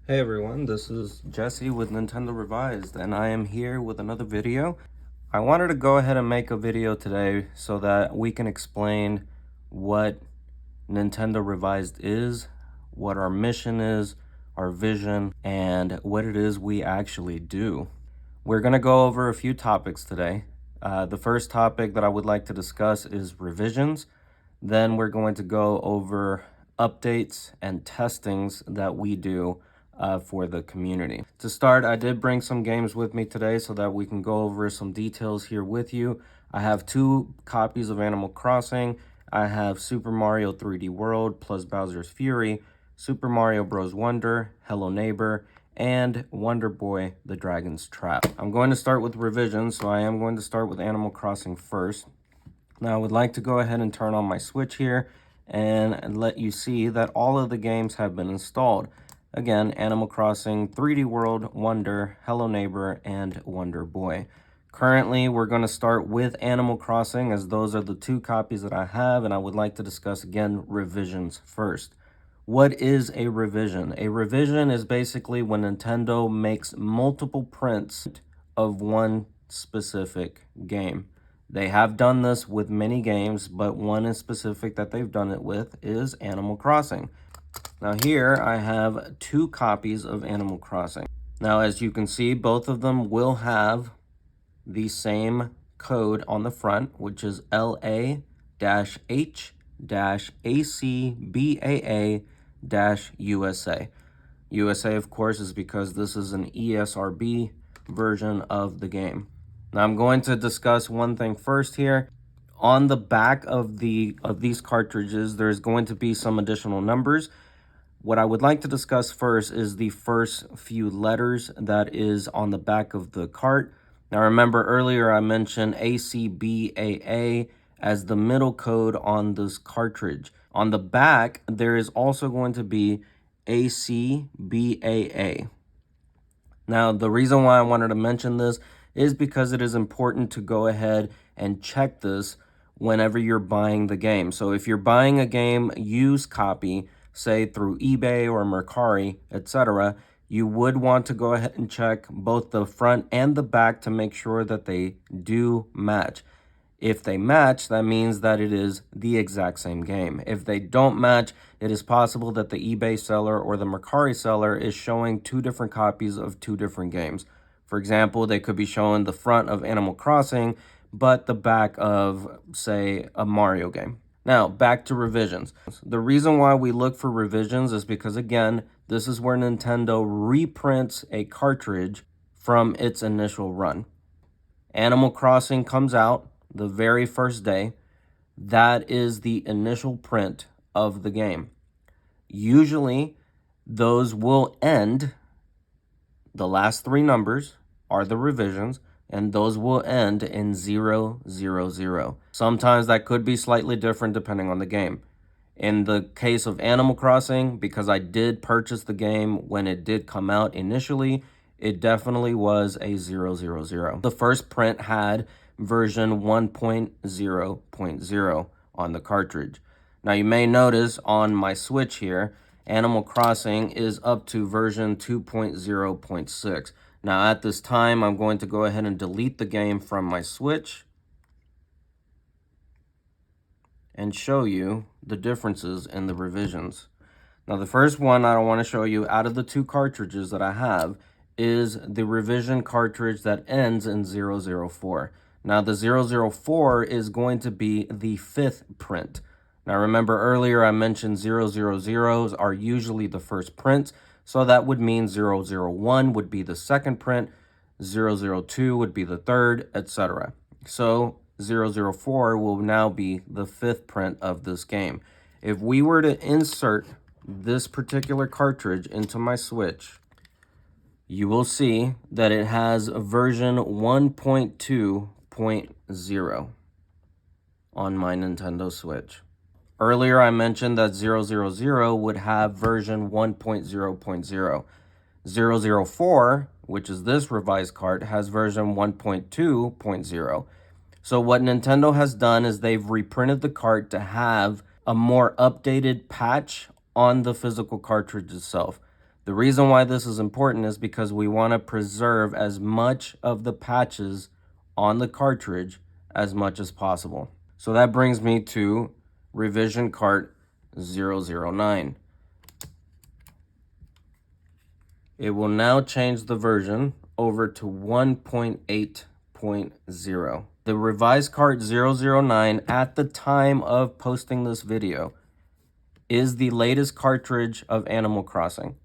Hey everyone, this is Jesse with Nintendo Revised, and I am here with another video. I wanted to go ahead and make a video today so that we can explain what Nintendo Revised is, what our mission is, our vision, and what it is we actually do. We're going to go over a few topics today. The first topic that I would like to discuss is revisions. Then we're going to go over updates and testings that we do for the community. To start, I did bring some games with me today so that we can go over some details here with you. I have 2 copies of Animal Crossing. I have Super Mario 3D World plus Bowser's Fury, Super Mario Bros. Wonder, Hello Neighbor, and Wonder Boy, The Dragon's Trap. I'm going to start with revisions, so I am going to start with Animal Crossing first. Now I would like to go ahead and turn on my Switch here and let you see that all of the games have been installed. Again, Animal Crossing, 3D World, Wonder, Hello Neighbor, and Wonder Boy. Currently, we're going to start with Animal Crossing as those are the 2 copies that I have, and I would like to discuss again revisions first. What is a revision? A revision is basically when Nintendo makes multiple prints of one specific game. They have done this with many games, but one in specific that they've done it with is Animal Crossing. Now here I have 2 copies of Animal Crossing. Now as you can see, both of them will have the same code on the front, which is LA-H-ACBAA-USA. USA, of course, is because this is an ESRB version of the game. Now I'm going to discuss one thing first here. On the back of these cartridges, there's going to be some additional numbers. What I would like to discuss first is the first few letters that is on the back of the cart. Now remember earlier I mentioned ACBAA as the middle code on this cartridge. On the back, there is also going to be ACBAA. Now, the reason why I wanted to mention this is because it is important to go ahead and check this whenever you're buying the game. So if you're buying a game used copy, say through eBay or Mercari, etc., you would want to go ahead and check both the front and the back to make sure that they do match. If they match, that means that it is the exact same game. If they don't match, it is possible that the eBay seller or the Mercari seller is showing 2 different copies of 2 different games. For example, they could be showing the front of Animal Crossing, but the back of, say, a Mario game. Now, back to revisions. The reason why we look for revisions is because, again, this is where Nintendo reprints a cartridge from its initial run. Animal Crossing comes out the very first day. That is the initial print of the game. Usually, those will end. The last 3 numbers are the revisions, and those will end in 000. Sometimes that could be slightly different depending on the game. In the case of Animal Crossing, because I did purchase the game when it did come out initially, it definitely was a 000. The first print had version 1.0.0 on the cartridge. Now you may notice on my Switch here, Animal Crossing is up to version 2.0.6. Now at this time, I'm going to go ahead and delete the game from my Switch and show you the differences in the revisions. Now the first one I want to show you out of the 2 cartridges that I have is the revision cartridge that ends in 004. Now the 004 is going to be the 5th print. Now remember earlier I mentioned 000s are usually the first prints, so that would mean 001 would be the 2nd print, 002 would be the 3rd, etc. So 004 will now be the 5th print of this game. If we were to insert this particular cartridge into my Switch, you will see that it has version 1.2.0 on my Nintendo Switch. Earlier, I mentioned that 000 would have version 1.0.0. 004, which is this revised cart, has version 1.2.0. So what Nintendo has done is they've reprinted the cart to have a more updated patch on the physical cartridge itself. The reason why this is important is because we want to preserve as much of the patches on the cartridge as much as possible. So that brings me to revision cart 009. It will now change the version over to 1.8.0. The revised cart 009 at the time of posting this video is the latest cartridge of Animal Crossing.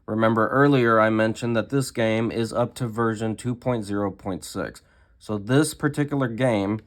Remember earlier I mentioned that this game is up to version 2.0.6. So this particular game,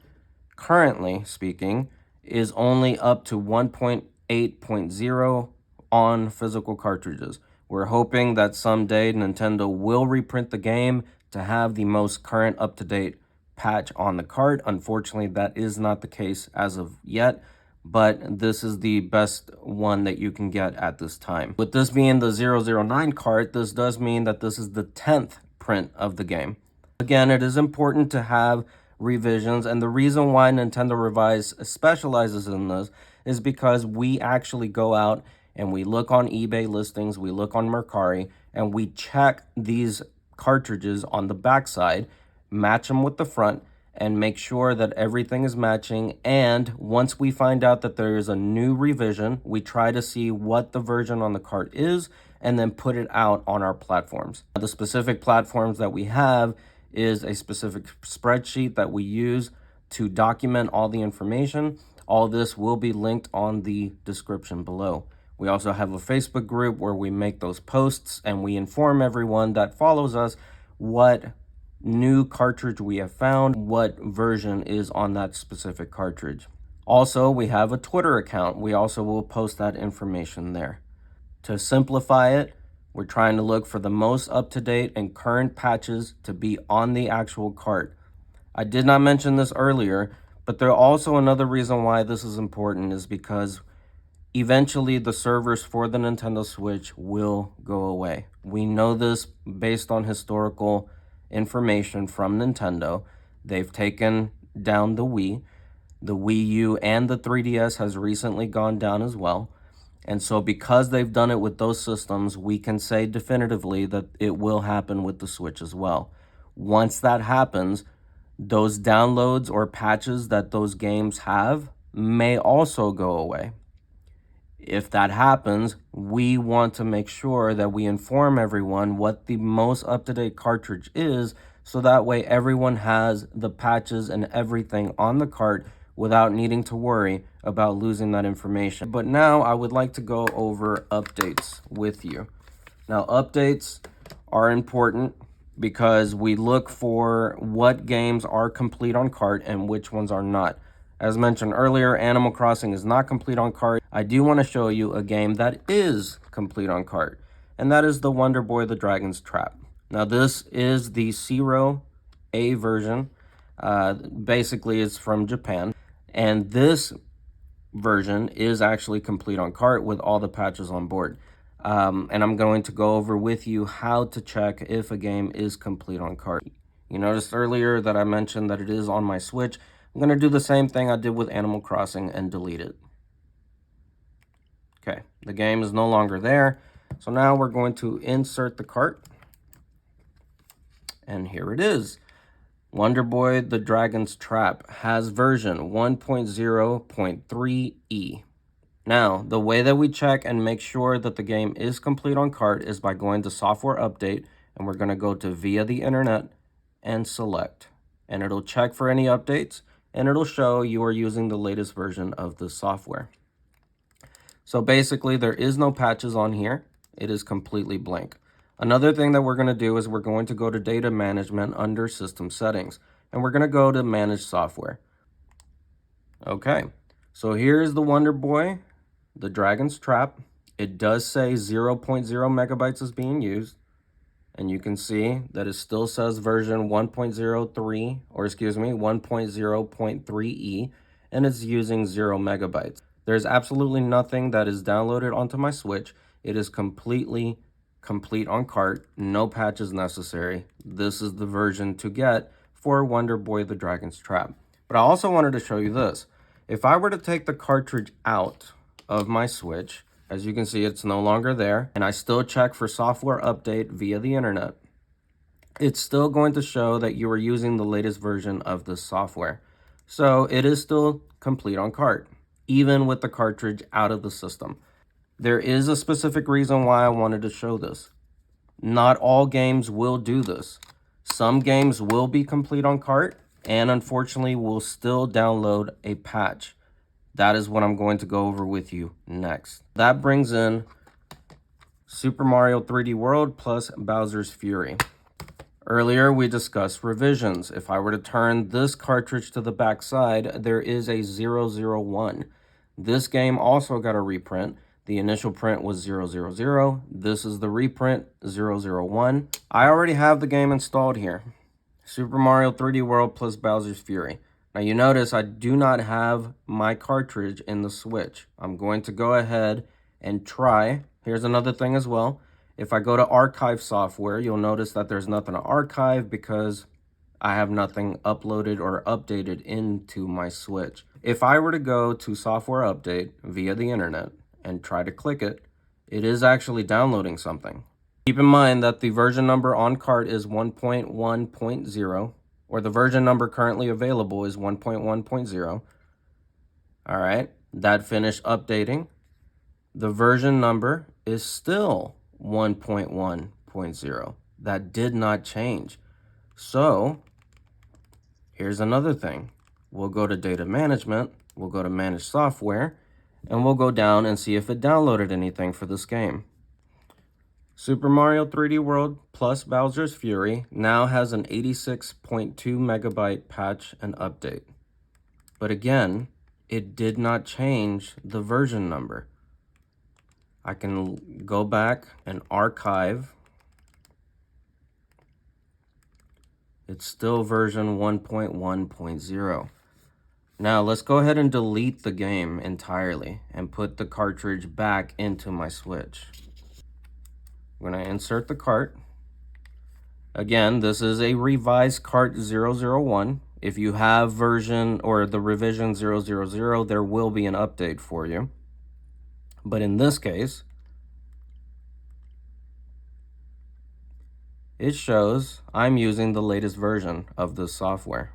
currently speaking, is only up to 1.8.0 on physical cartridges. We're hoping that someday Nintendo will reprint the game to have the most current up-to-date patch on the cart. Unfortunately, that is not the case as of yet, but this is the best one that you can get at this time. With this being the 009 cart, this does mean that this is the 10th print of the game. Again, it is important to have revisions, and the reason why Nintendo Revise specializes in this is because we actually go out and we look on eBay listings, we look on Mercari, and we check these cartridges on the backside, match them with the front, and make sure that everything is matching. And once we find out that there is a new revision, we try to see what the version on the cart is and then put it out on our platforms. The specific platforms that we have is a specific spreadsheet that we use to document all the information. All this will be linked on the description below. We also have a Facebook group where we make those posts and we inform everyone that follows us what new cartridge we have found, what version is on that specific cartridge. Also, we have a Twitter account. We also will post that information there. To simplify it, we're trying to look for the most up-to-date and current patches to be on the actual cart. I did not mention this earlier, but there also another reason why this is important is because eventually the servers for the Nintendo Switch will go away. We know this based on historical information from Nintendo. They've taken down the Wii. The Wii U and the 3DS has recently gone down as well. And so because they've done it with those systems, we can say definitively that it will happen with the Switch as well. Once that happens, those downloads or patches that those games have may also go away. If that happens, we want to make sure that we inform everyone what the most up-to-date cartridge is, so that way everyone has the patches and everything on the cart without needing to worry about losing that information. But now I would like to go over updates with you. Now, updates are important because we look for what games are complete on cart and which ones are not. As mentioned earlier, Animal Crossing is not complete on cart. I do want to show you a game that is complete on cart, and that is the Wonder Boy the Dragon's Trap. Now, this is the 0A version. Basically, it's from Japan, and this version is actually complete on cart with all the patches on board. And I'm going to go over with you how to check if a game is complete on cart. You noticed earlier that I mentioned that it is on my Switch. I'm going to do the same thing I did with Animal Crossing and delete it. Okay, the game is no longer there. So now we're going to insert the cart. And here it is. Wonder Boy the Dragon's Trap has version 1.0.3E. Now, the way that we check and make sure that the game is complete on cart is by going to Software Update, and we're going to go to Via the Internet and select. And it'll check for any updates, and it'll show you are using the latest version of the software. So basically, there is no patches on here. It is completely blank. Another thing that we're going to do is we're going to go to Data Management under System Settings, and we're going to go to Manage Software. Okay, so here's the Wonder Boy, the Dragon's Trap. It does say 0.0 megabytes is being used, and you can see that it still says version 1.03, or excuse me, 1.0.3E, and it's using 0 megabytes. There's absolutely nothing that is downloaded onto my Switch. It is completely complete on cart, no patches necessary. This is the version to get for Wonder Boy the Dragon's Trap. But I also wanted to show you this. If I were to take the cartridge out of my Switch As you can see, it's no longer there, and I still check for software update via the internet. It's still going to show that you are using the latest version of this software. So it is still complete on cart, even with the cartridge out of the system. There is a specific reason why I wanted to show this. Not all games will do this. Some games will be complete on cart, and unfortunately will still download a patch. That is what I'm going to go over with you next. That brings in Super Mario 3D World plus Bowser's Fury. Earlier, we discussed revisions. If I were to turn this cartridge to the back side, there is a 001. This game also got a reprint. The initial print was 000. This is the reprint, 001. I already have the game installed here. Super Mario 3D World plus Bowser's Fury. Now you notice I do not have my cartridge in the Switch. I'm going to go ahead and try. Here's another thing as well. If I go to archive software, you'll notice that there's nothing to archive because I have nothing uploaded or updated into my Switch. If I were to go to software update via the internet and try to click it, it is actually downloading something. Keep in mind that the version number on cart is 1.1.0, or the version number currently available is 1.1.0. All right, that finished updating. The version number is still 1.1.0. That did not change. So here's another thing. We'll go to data management, we'll go to manage software, and we'll go down and see if it downloaded anything for this game. Super Mario 3D World plus Bowser's Fury now has an 86.2 megabyte patch and update. But again, it did not change the version number. I can go back and archive. It's still version 1.1.0. Now let's go ahead and delete the game entirely and put the cartridge back into my Switch. I'm going to insert the cart. Again, this is a revised cart 001. If you have version or the revision 000, there will be an update for you. But in this case, it shows I'm using the latest version of this software.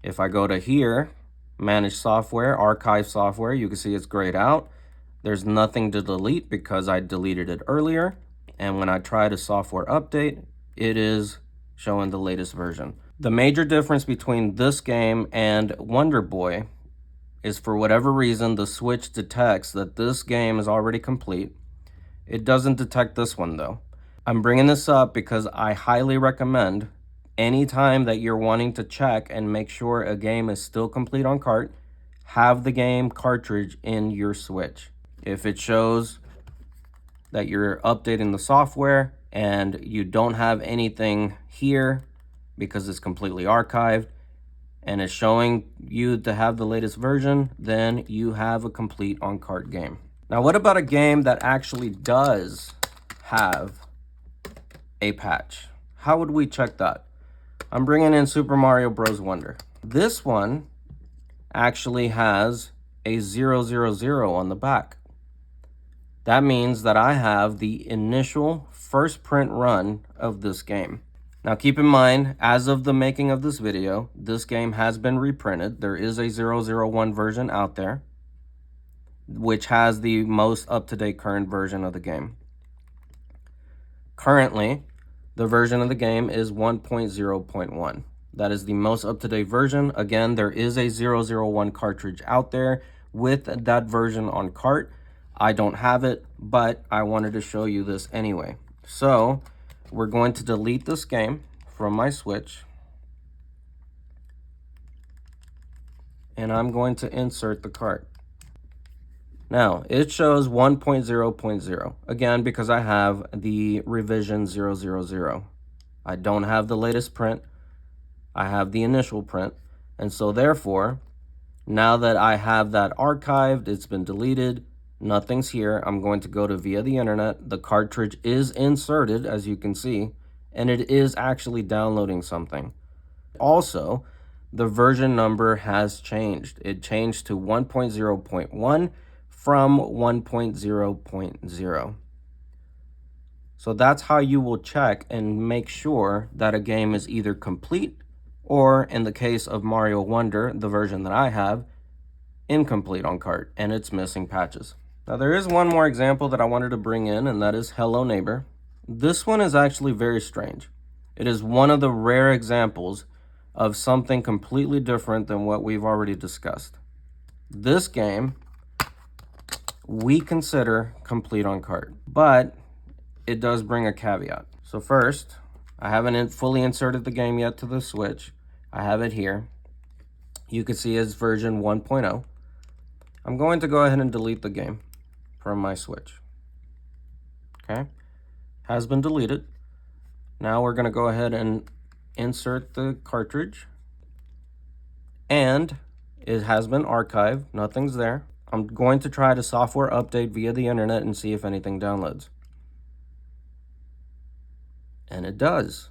If I go to here, manage software, archive software, you can see it's grayed out. There's nothing to delete because I deleted it earlier. And when I try to software update, it is showing the latest version. The major difference between this game and Wonder Boy is, for whatever reason, the Switch detects that this game is already complete. It doesn't detect this one though. I'm bringing this up because I highly recommend, anytime that you're wanting to check and make sure a game is still complete on cart, have the game cartridge in your Switch. If it shows that you're updating the software and you don't have anything here because it's completely archived and it's showing you to have the latest version, then you have a complete on cart game. Now, what about a game that actually does have a patch? How would we check that? I'm bringing in Super Mario Bros. Wonder. This one actually has a 000 on the back. That means that I have the initial first print run of this game. Now keep in mind, as of the making of this video, this game has been reprinted. There is a 001 version out there, which has the most up-to-date current version of the game. Currently, the version of the game is 1.0.1. That is the most up-to-date version. Again, there is a 001 cartridge out there with that version on cart. I don't have it, but I wanted to show you this anyway. So we're going to delete this game from my Switch. And I'm going to insert the cart. Now, it shows 1.0.0. Again, because I have the revision 000. I don't have the latest print. I have the initial print. And so therefore, now that I have that archived, it's been deleted, nothing's here. I'm going to go to via the internet. The cartridge is inserted, as you can see, and it is actually downloading something. Also, the version number has changed. It changed to 1.0.1 from 1.0.0. So that's how you will check and make sure that a game is either complete or, in the case of Mario Wonder, the version that I have, incomplete on cart and it's missing patches. Now there is one more example that I wanted to bring in, and that is Hello Neighbor. This one is actually very strange. It is one of the rare examples of something completely different than what we've already discussed. This game we consider complete on cart, but it does bring a caveat. So first, I haven't fully inserted the game yet to the Switch. I have it here. You can see it's version 1.0. I'm going to go ahead and delete the game from my Switch. Okay, has been deleted. Now we're going to go ahead and insert the cartridge, and it has been archived. Nothing's there. I'm going to try to software update via the internet and see if anything downloads. And it does.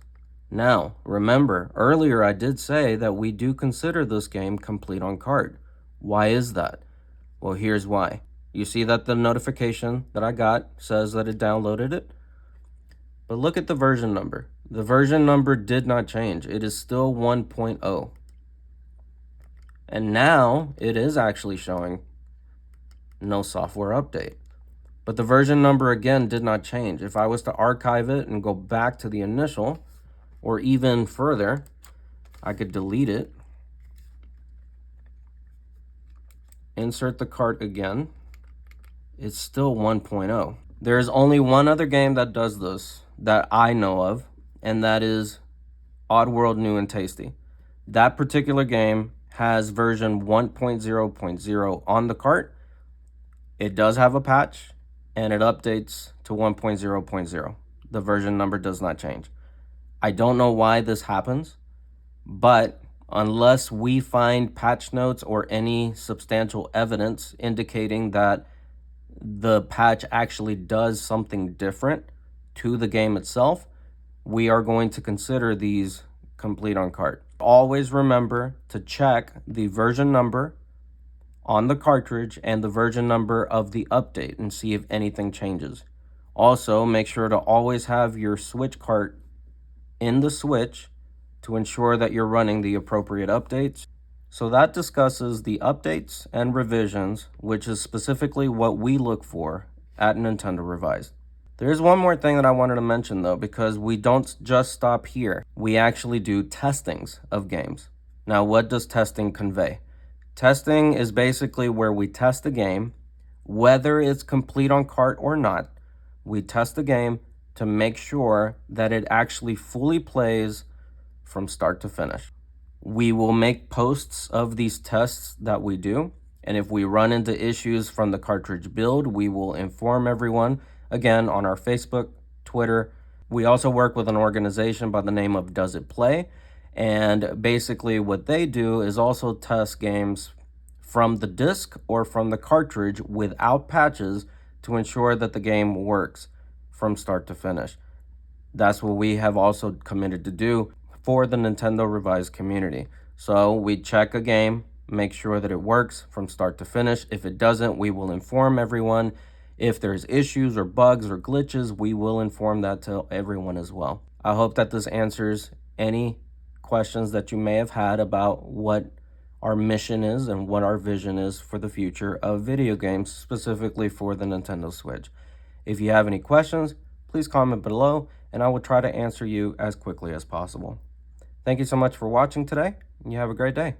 Now, remember, earlier I did say that we do consider this game complete on cart. Why is that? Well, here's why. You see that the notification that I got says that it downloaded it? But look at the version number. The version number did not change. It is still 1.0. And now it is actually showing no software update. But the version number again did not change. If I was to archive it and go back to the initial, or even further, I could delete it, insert the cart again, it's still 1.0. There is only one other game that does this that I know of, and that is Oddworld New and Tasty. That particular game has version 1.0.0 on the cart. It does have a patch, and it updates to 1.0.0. The version number does not change. I don't know why this happens, but unless we find patch notes or any substantial evidence indicating that the patch actually does something different to the game itself, we are going to consider these complete on cart. Always remember to check the version number on the cartridge and the version number of the update and see if anything changes. Also, make sure to always have your Switch cart in the Switch to ensure that you're running the appropriate updates. So that discusses the updates and revisions, which is specifically what we look for at Nintendo Revised. There's one more thing that I wanted to mention though, because we don't just stop here. We actually do testings of games. Now, what does testing convey? Testing is basically where we test a game, whether it's complete on cart or not. We test the game to make sure that it actually fully plays from start to finish. We will make posts of these tests that we do, and if we run into issues from the cartridge build, we will inform everyone, again, on our Facebook, Twitter. We also work with an organization by the name of Does It Play, and basically what they do is also test games from the disc or from the cartridge without patches to ensure that the game works from start to finish. That's what we have also committed to do for the Nintendo Revised community. So we check a game, make sure that it works from start to finish. If it doesn't, we will inform everyone. If there's issues or bugs or glitches, we will inform that to everyone as well. I hope that this answers any questions that you may have had about what our mission is and what our vision is for the future of video games, specifically for the Nintendo Switch. If you have any questions, please comment below, and I will try to answer you as quickly as possible. Thank you so much for watching today, and you have a great day.